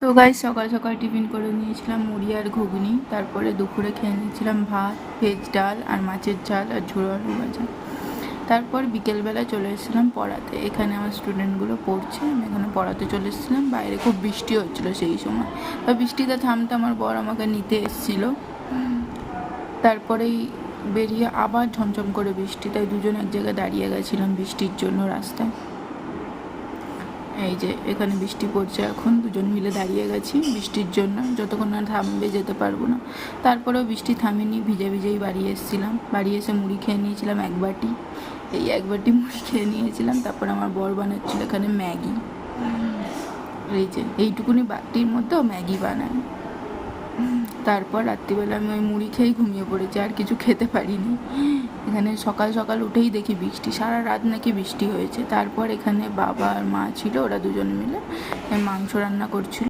তো গাইস সকাল সকাল টিফিন করে নিয়েছিলাম মুড়ি আর ঘুগনি। তারপরে দুপুরে খেয়ে নিয়েছিলাম ভাত, ভেজ ডাল আর মাছের ঝাল আর ঝোড়ো আলু ভাজা। তারপর বিকেলবেলা চলে এসেছিলাম পড়াতে। এখানে আমার স্টুডেন্টগুলো পড়ছে, আমি এখানে পড়াতে চলে এসেছিলাম। বাইরে খুব বৃষ্টি হচ্ছিলো সেই সময়, তো বৃষ্টিতে থামতে আমার বর আমাকে নিতে এসেছিলো। তারপরেই বেরিয়ে আবার ঝমঝম করে বৃষ্টি, তাই দুজন এক জায়গায় দাঁড়িয়ে গেছিলাম বৃষ্টির জন্য রাস্তায়। এই যে এখানে বৃষ্টি পড়ছে, এখন দুজন মিলে দাঁড়িয়ে গেছি বৃষ্টির জন্য, যতক্ষণ না থামবে যেতে পারবো না। তারপরেও বৃষ্টি থামেনি, ভিজে ভিজেই বাড়ি এসেছিলাম। বাড়ি এসে মুড়ি খেয়ে নিয়েছিলাম এক বাটি, এই এক বাটি মুড়ি খেয়ে নিয়েছিলাম। তারপর আমার বর বানাচ্ছিল এখানে ম্যাগি। এই যে এইটুকুনি বাটির মধ্যেও ম্যাগি বানায়। তারপর রাত্রিবেলা আমি ওই মুড়ি খেয়েই ঘুমিয়ে পড়েছি, আর কিছু খেতে পারিনি। এখানে সকাল সকাল উঠেই দেখি বৃষ্টি, সারা রাত নাকি বৃষ্টি হয়েছে। তারপর এখানে বাবা আর মা ছিল, ওরা দুজন মিলে মাংস রান্না করছিল।